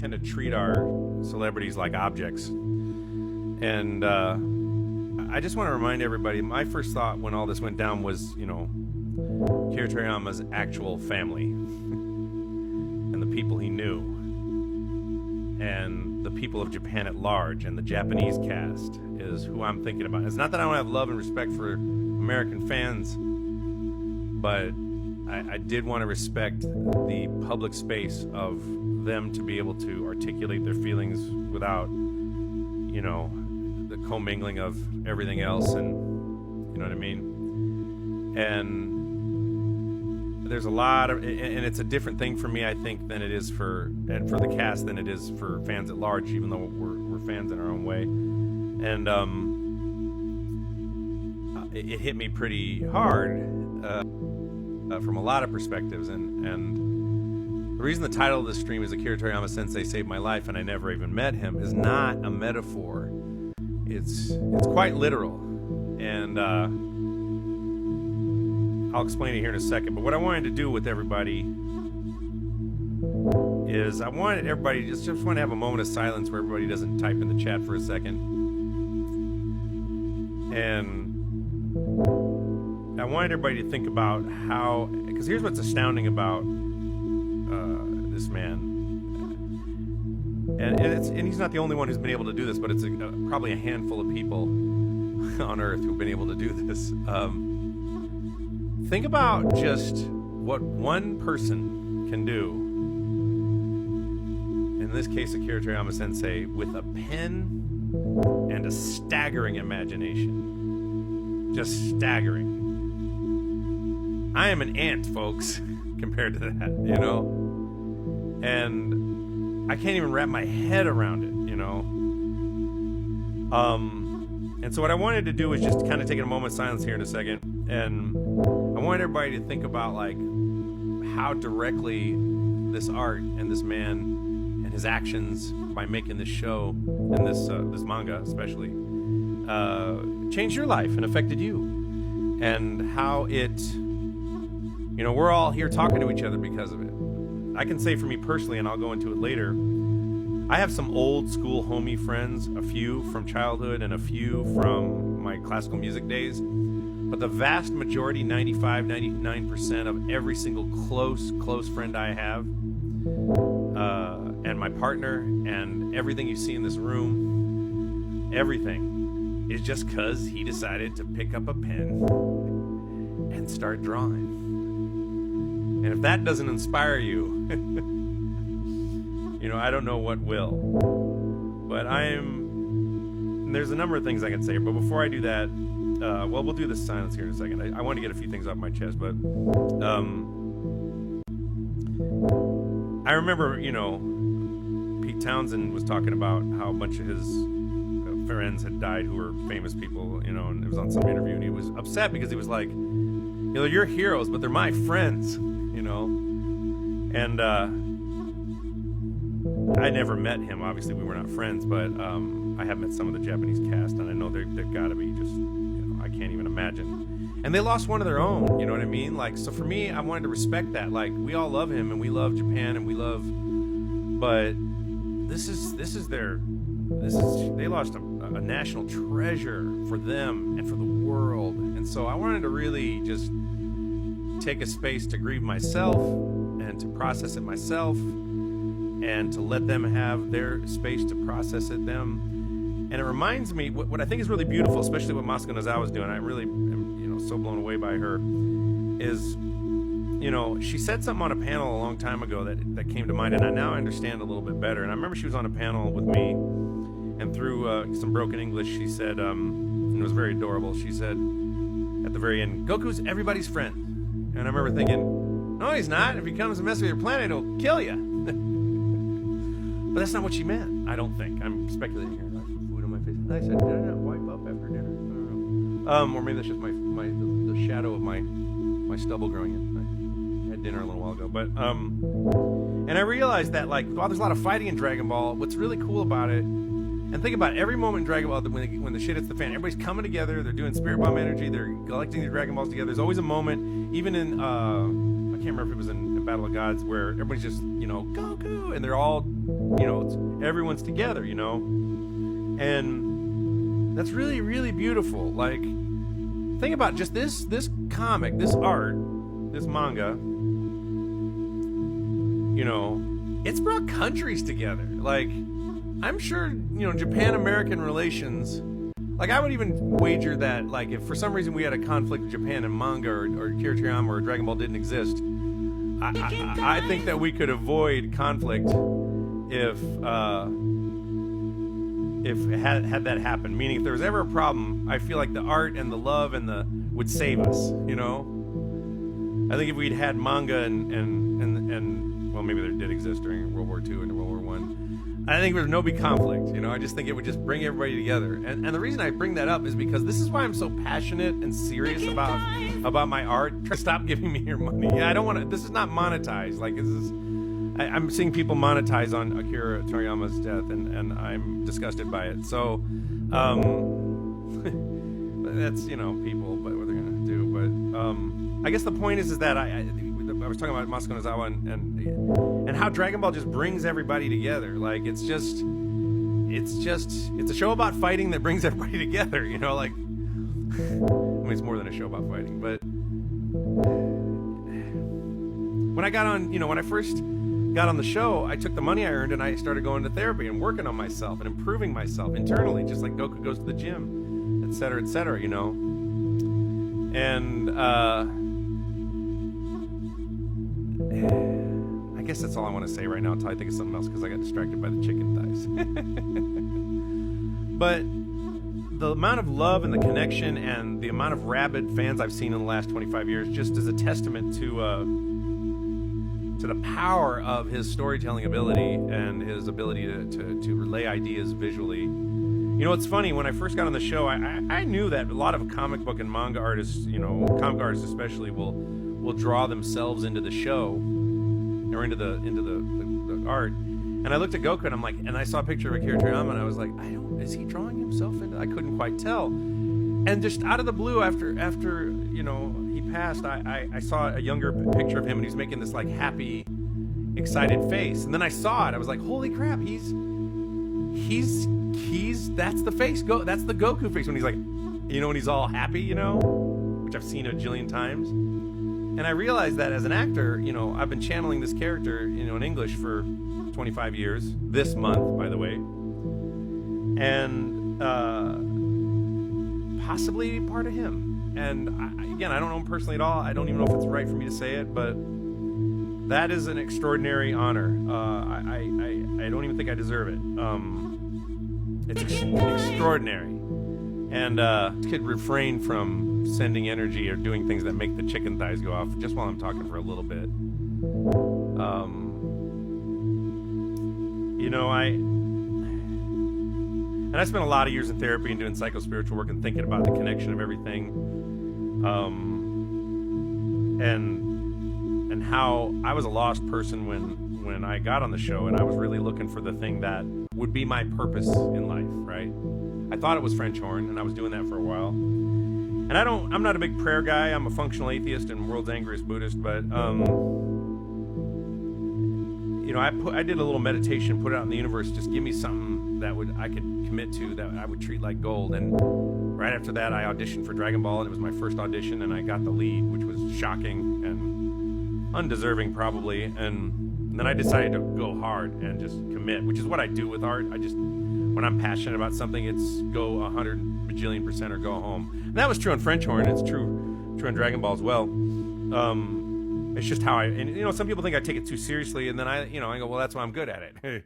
tend to treat our celebrities like objects. And I just want to remind everybody, my first thought when all this went down was, Akira Toriyama's actual family and the people he knew and the people of Japan at large and the Japanese cast is who I'm thinking about. It's not that I don't have love and respect for American fans, but I did want to respect the public space of them to be able to articulate their feelings without, the commingling of everything else, and you know what I mean? And there's a lot of, and it's a different thing for me, I think, than it is for the cast than it is for fans at large, even though we're fans in our own way. And it hit me pretty hard from a lot of perspectives, and the reason the title of this stream is Akira Toriyama Sensei Saved My Life and I Never Even Met Him is not a metaphor. It's quite literal, and I'll explain it here in a second. But what I wanted to do with everybody is I wanted everybody just want to have a moment of silence where everybody doesn't type in the chat for a second, and I wanted everybody to think about how, because here's what's astounding about this man, and he's not the only one who's been able to do this, but it's probably a handful of people on Earth who've been able to do this. Think about just what one person can do, in this case Akira Toriyama Sensei, with a pen and a staggering imagination. Just staggering. I am an ant, folks, compared to that, and I can't even wrap my head around it, and so what I wanted to do is just kind of take a moment of silence here in a second, and I wanted everybody to think about like how directly this art and this man and his actions by making this show and this manga especially changed your life and affected you, and how it, we're all here talking to each other because of it. I can say for me personally, and I'll go into it later, I have some old school homie friends, a few from childhood and a few from my classical music days, but the vast majority, 95, 99% of every single close friend I have, and my partner, and everything you see in this room, everything is just because he decided to pick up a pen and start drawing. And if that doesn't inspire you, I don't know what will. But there's a number of things I can say, but before I do that, we'll do this silence here in a second. I want to get a few things off my chest, but I remember, Pete Townsend was talking about how a bunch of his friends had died who were famous people, and it was on some interview, and he was upset because he was like, you're heroes, but they're my friends, and I never met him. Obviously, we were not friends, but I have met some of the Japanese cast, and I know they've got to be just, I can't even imagine. And they lost one of their own, you know what I mean? Like, so for me, I wanted to respect that. Like, we all love him, and we love Japan, and we love, but they lost a national treasure for them and for the world. And so I wanted to really just take a space to grieve myself and to process it myself, and to let them have their space to process it them. And it reminds me, what I think is really beautiful, especially what Masako Nozawa is doing, I really am so blown away by her, is, she said something on a panel a long time ago that came to mind, and I now understand a little bit better. And I remember she was on a panel with me, and through some broken English, she said, and it was very adorable, she said at the very end, Goku's everybody's friend. And I remember thinking, no, he's not. If he comes and messes with your planet, he'll kill you. But that's not what she meant, I don't think. I'm speculating here. Food on my face. I said, did I not wipe up after dinner? I don't know. Or maybe that's just the shadow of my stubble growing in. I had dinner a little while ago. But and I realized that, like, while there's a lot of fighting in Dragon Ball, what's really cool about it, and think about every moment in Dragon Ball when the shit hits the fan, everybody's coming together, they're doing Spirit Bomb energy, they're collecting the Dragon Balls together. There's always a moment, even in I can't remember if it was in Battle of Gods, where everybody's just, Goku, and they're all, everyone's together, and that's really, really beautiful. Like, think about just this comic, this art, this manga, it's brought countries together. Like, I'm sure, Japan-American relations, like, I would even wager that, like, if for some reason we had a conflict with Japan and manga or Akira Toriyama or Dragon Ball didn't exist, I think that we could avoid conflict if had that happen. Meaning, if there was ever a problem, I feel like the art and the love and would save us. I think if we'd had manga and well, maybe there did exist during World War II and World War I. I think there's no big conflict. I just think it would just bring everybody together. And the reason I bring that up is because this is why I'm so passionate and serious about my art. Stop giving me your money. Yeah, I don't want to. This is not monetized. Like, this is. I'm seeing people monetize on Akira Toriyama's death, and I'm disgusted by it. So, that's people, but what they're gonna do. But I guess the point is that I was talking about Masako Nozawa and how Dragon Ball just brings everybody together. Like, it's a show about fighting that brings everybody together. Like, I mean, it's more than a show about fighting. But when I got on, when I first got on the show, I took the money I earned and I started going to therapy and working on myself and improving myself internally, just like Goku goes to the gym, et cetera, and I guess that's all I want to say right now until I think of something else, because I got distracted by the chicken thighs. But the amount of love and the connection and the amount of rabid fans I've seen in the last 25 years just is a testament to the power of his storytelling ability and his ability to relay ideas visually. It's funny, when I first got on the show, I knew that a lot of comic book and manga artists, comic artists especially, will draw themselves into the show or into the art. And I looked at Goku and I'm like, and I saw a picture of Akira Toriyama and I was like, is he drawing himself into? I couldn't quite tell. And just out of the blue, after he passed, I saw a younger picture of him and he's making this like happy, excited face. And then I saw it. I was like, holy crap, he's that's the face. That's the Goku face when he's like, when he's all happy, which I've seen a jillion times. And I realized that as an actor, I've been channeling this character, in English for 25 years, this month, by the way. And possibly part of him. And I don't know him personally at all. I don't even know if it's right for me to say it, but that is an extraordinary honor. I don't even think I deserve it. It's extraordinary. And could refrain from sending energy or doing things that make the chicken thighs go off just while I'm talking for a little bit. I spent a lot of years in therapy and doing psycho-spiritual work and thinking about the connection of everything, and how I was a lost person when I got on the show, and I was really looking for the thing that would be my purpose in life, right? I thought it was French horn, and I was doing that for a while. And I'm not a big prayer guy. I'm a functional atheist and world's angriest Buddhist, but I did a little meditation, put it out in the universe, just give me something that I could commit to, that I would treat like gold. And right after that, I auditioned for Dragon Ball, and it was my first audition, and I got the lead, which was shocking and undeserving probably. And then I decided to go hard and just commit, which is what I do with art. When I'm passionate about something, it's go 100 bajillion% or go home. And that was true on French horn. It's true on Dragon Ball as well. It's just how some people think I take it too seriously, and then I go, well, that's why I'm good at it.